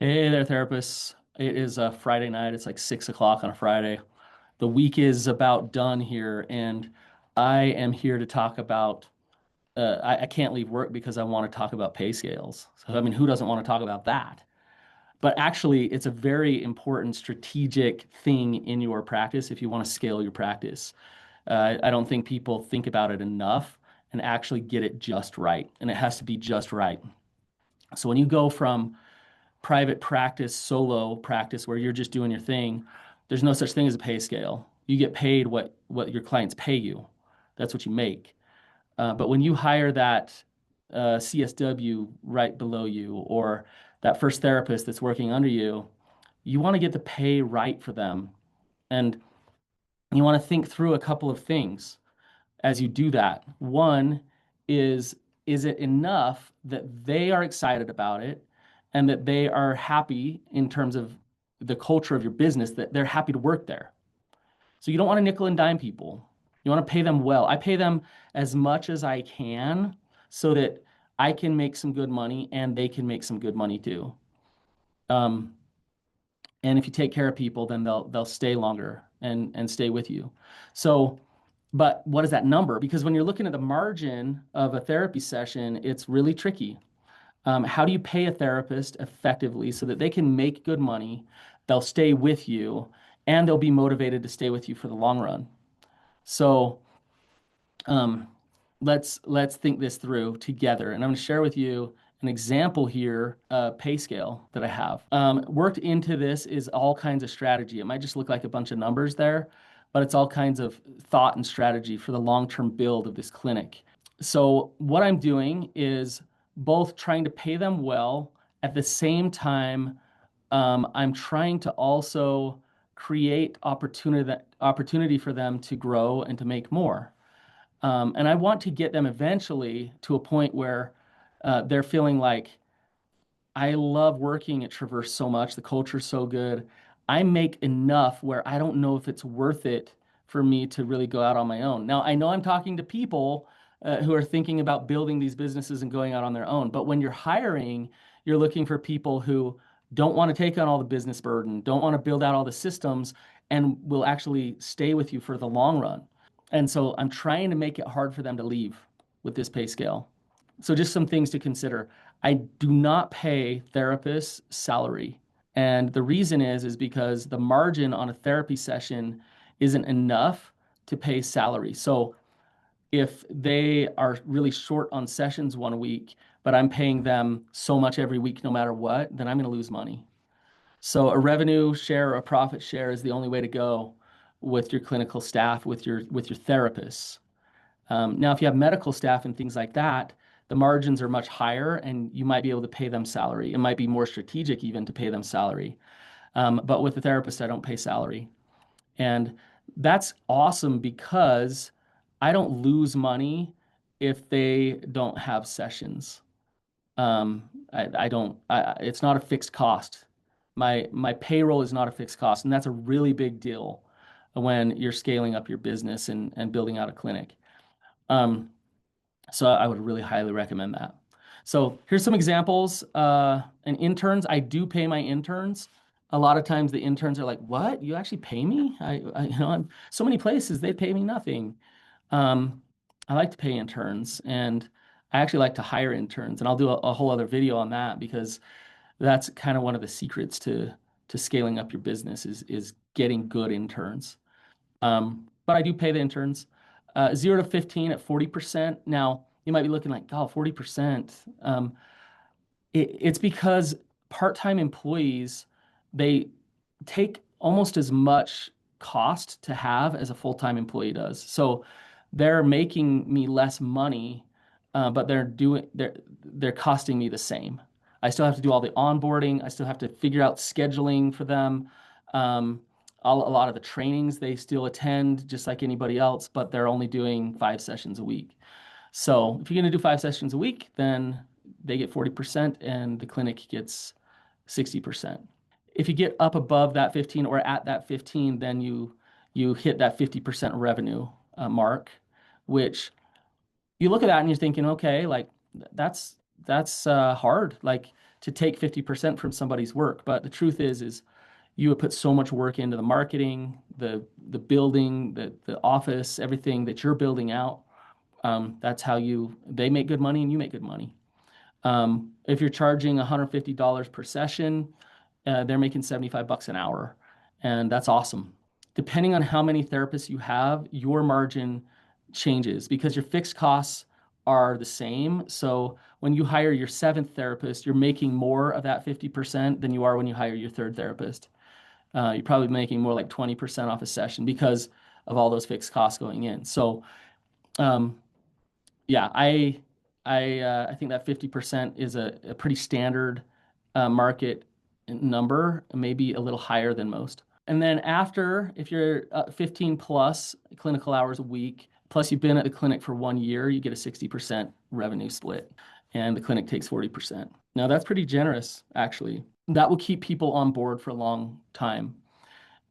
Hey there, therapists. It is a Friday night. It's like 6 o'clock on a Friday. The week is about done here, and I am here to talk about. I can't leave work because I want to talk about pay scales. So, I mean, who doesn't want to talk about that? But actually, it's a very important strategic thing in your practice if you want to scale your practice. I don't think people think about it enough and actually get it just right, and it has to be just right. So, when you go from private practice, solo practice where you're just doing your thing, there's no such thing as a pay scale. You get paid what your clients pay you. That's what you make. But when you hire that CSW right below you or that first therapist that's working under you, you want to get the pay right for them. And you want to think through a couple of things as you do that. One is it enough that they are excited about it and that they are happy in terms of the culture of your business, that they're happy to work there? So you don't want to nickel and dime people. You want to pay them well. I pay them as much as I can so that I can make some good money and they can make some good money too. Um, and if you take care of people, then they'll stay longer and stay with you. So, but what is that number? Because when you're looking at the margin of a therapy session, it's really tricky. How do you pay a therapist effectively so that they can make good money, they'll stay with you, and they'll be motivated to stay with you for the long run? So um, let's think this through together. And I'm going to share with you an example here, pay scale that I have. Worked into this is all kinds of strategy. It might just look like a bunch of numbers there, but it's all kinds of thought and strategy for the long-term build of this clinic. So what I'm doing is both trying to pay them well at the same time. I'm trying to also create opportunity for them to grow and to make more. And I want to get them eventually to a point where they're feeling like, I love working at Traverse so much. The culture's so good. I make enough where I don't know if it's worth it for me to really go out on my own. Now, I know I'm talking to people who are thinking about building these businesses and going out on their own. But when you're hiring, you're looking for people who don't want to take on all the business burden, don't want to build out all the systems, and will actually stay with you for the long run. And so I'm trying to make it hard for them to leave with this pay scale. So just some things to consider. I do not pay therapists salary. And the reason is because the margin on a therapy session isn't enough to pay salary. So if they are really short on sessions one week, but I'm paying them so much every week no matter what, then I'm going to lose money. So a revenue share or a profit share is the only way to go with your clinical staff, with your therapists. Now, if you have medical staff and things like that, the margins are much higher and you might be able to pay them salary. It might be more strategic even to pay them salary. But with the therapist, I don't pay salary. And that's awesome because I don't lose money if they don't have sessions. I don't, it's not a fixed cost. My payroll is not a fixed cost. And that's a really big deal when you're scaling up your business and building out a clinic. Um, so I would really highly recommend that. So here's some examples. And interns, I do pay my interns. A lot of times the interns are like, "What? You actually pay me?" I'm so many places they pay me nothing. Um, I like to pay interns, and I actually like to hire interns, and I'll do a whole other video on that because that's kind of one of the secrets to scaling up your business is getting good interns. But I do pay the interns. 0 to 15 at 40%. Now, you might be looking like, oh, 40%. It's because part-time employees, they take almost as much cost to have as a full-time employee does. So they're making me less money, but they're costing me the same. I still have to do all the onboarding. I still have to figure out scheduling for them. Um, a lot of the trainings they still attend just like anybody else, but they're only doing 5 sessions a week. So if you're going to do 5 sessions a week, then they get 40% and the clinic gets 60%. If you get up above that 15 or at that 15, then you hit that 50% revenue mark, which you look at that and you're thinking, okay, like that's hard. Like to take 50% from somebody's work. But the truth is you would put so much work into the marketing, the building, the office, everything that you're building out. That's how they make good money and you make good money. If you're charging $150 per session, they're making 75 bucks an hour, and that's awesome. Depending on how many therapists you have, your margin changes because your fixed costs are the same. So when you hire your seventh therapist, you're making more of that 50% than you are when you hire your third therapist. You're probably making more like 20% off a session because of all those fixed costs going in. So, um, yeah, I think that 50% is a pretty standard market number, maybe a little higher than most. And then after, if you're 15 plus clinical hours a week, plus you've been at the clinic for 1 year, you get a 60% revenue split, and the clinic takes 40%. Now that's pretty generous, actually. That will keep people on board for a long time.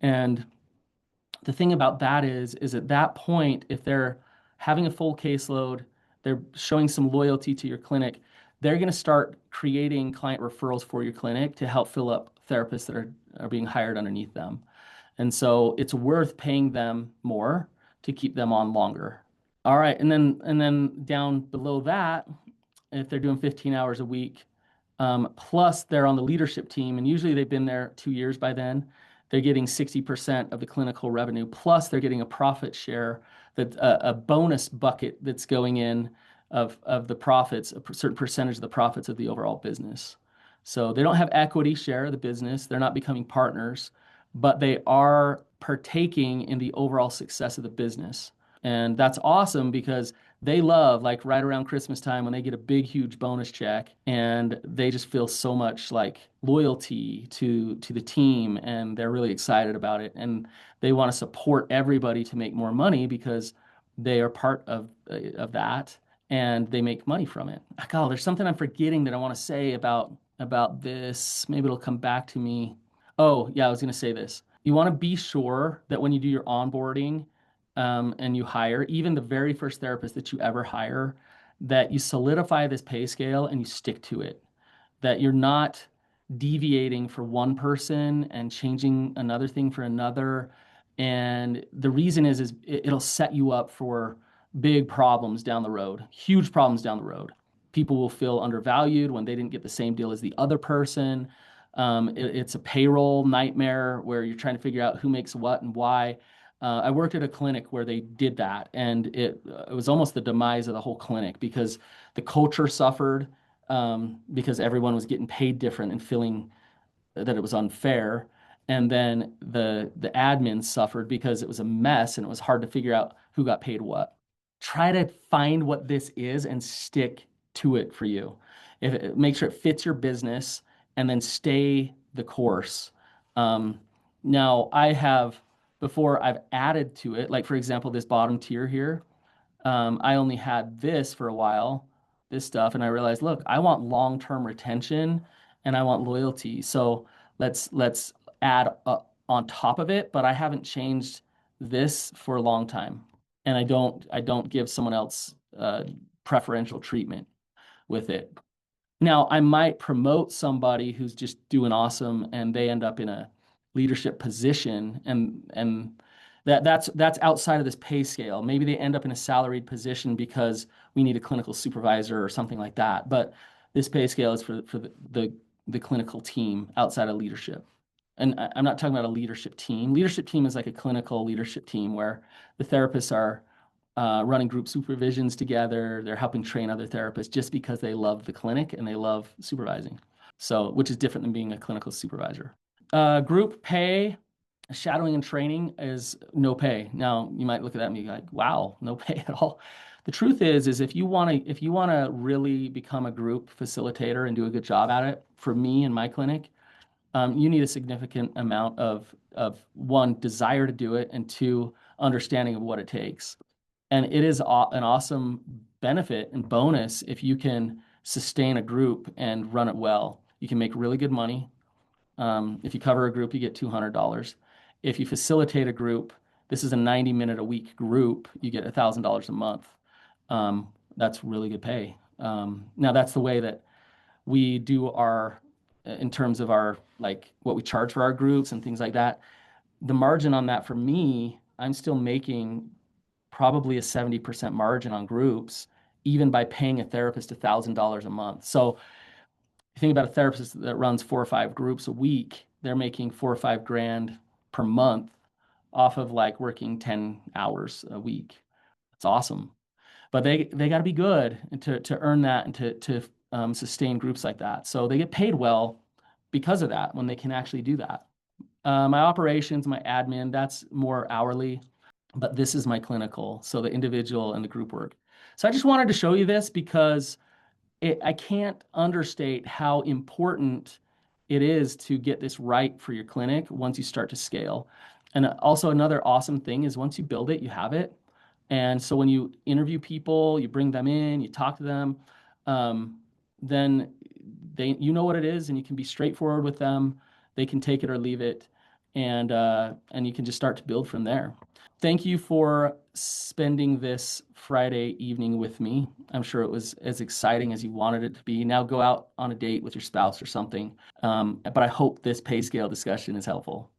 And the thing about that is at that point, if they're having a full caseload, they're showing some loyalty to your clinic, they're going to start creating client referrals for your clinic to help fill up therapists that are being hired underneath them. And so it's worth paying them more to keep them on longer. All right, and then down below that, if they're doing 15 hours a week, plus they're on the leadership team, and usually they've been there 2 years by then, they're getting 60% of the clinical revenue, plus they're getting a profit share, that a bonus bucket that's going in of the profits, a certain percentage of the profits of the overall business. So they don't have equity share of the business, they're not becoming partners, but they are partaking in the overall success of the business. And that's awesome because they love, like right around Christmas time, when they get a big huge bonus check, and they just feel so much like loyalty to the team, and they're really excited about it, and they want to support everybody to make more money because they are part of that, and they make money from it. Oh, there's something I'm forgetting that I want to say about this. Maybe it'll come back to me. Oh, yeah, I was going to say this. You want to be sure that when you do your onboarding, and you hire, even the very first therapist that you ever hire, that you solidify this pay scale and you stick to it, that you're not deviating for one person and changing another thing for another. And the reason is it'll set you up for big problems down the road, huge problems down the road. People will feel undervalued when they didn't get the same deal as the other person. It's a payroll nightmare where you're trying to figure out who makes what and why. I worked at a clinic where they did that, and it was almost the demise of the whole clinic because the culture suffered, because everyone was getting paid different and feeling that it was unfair. And then the admins suffered because it was a mess and it was hard to figure out who got paid what. Try to find what this is and stick to it for you. Make sure it fits your business, and then stay the course. Now before I've added to it, like for example, this bottom tier here, I only had this for a while, this stuff, and I realized, look, I want long-term retention and I want loyalty. So let's add on top of it, but I haven't changed this for a long time, and I don't give someone else preferential treatment with it. Now, I might promote somebody who's just doing awesome and they end up in a leadership position, and that's outside of this pay scale. Maybe they end up in a salaried position because we need a clinical supervisor or something like that. But this pay scale is for the clinical team outside of leadership. And I'm not talking about a leadership team. Leadership team is like a clinical leadership team where the therapists are running group supervisions together. They're helping train other therapists just because they love the clinic and they love supervising. So, which is different than being a clinical supervisor. Group pay, shadowing and training is no pay. Now, you might look at that and be like, wow, no pay at all. The truth is if you want to really become a group facilitator and do a good job at it, for me and my clinic, you need a significant amount of one, desire to do it, and two, understanding of what it takes. And it is an awesome benefit and bonus if you can sustain a group and run it well. You can make really good money. If you cover a group, you get $200. If you facilitate a group, this is a 90-minute a week group, you get $1,000 a month. That's really good pay. Now, that's the way that we do our in terms of our like what we charge for our groups and things like that, the margin on that for me, I'm still making probably a 70% margin on groups, even by paying a therapist $1,000 a month. So you think about a therapist that runs 4 or 5 groups a week, they're making 4 or 5 grand per month off of like working 10 hours a week. It's awesome. But they got to be good to earn that and to sustain groups like that. So they get paid well because of that when they can actually do that. My operations, my admin, that's more hourly, but this is my clinical, so the individual and the group work. So I just wanted to show you this because I can't understate how important it is to get this right for your clinic once you start to scale. And also another awesome thing is once you build it, you have it. And so when you interview people, you bring them in, you talk to them, then you know what it is, and you can be straightforward with them. They can take it or leave it, and you can just start to build from there. Thank you for spending this Friday evening with me. I'm sure it was as exciting as you wanted it to be. Now go out on a date with your spouse or something. But I hope this pay scale discussion is helpful.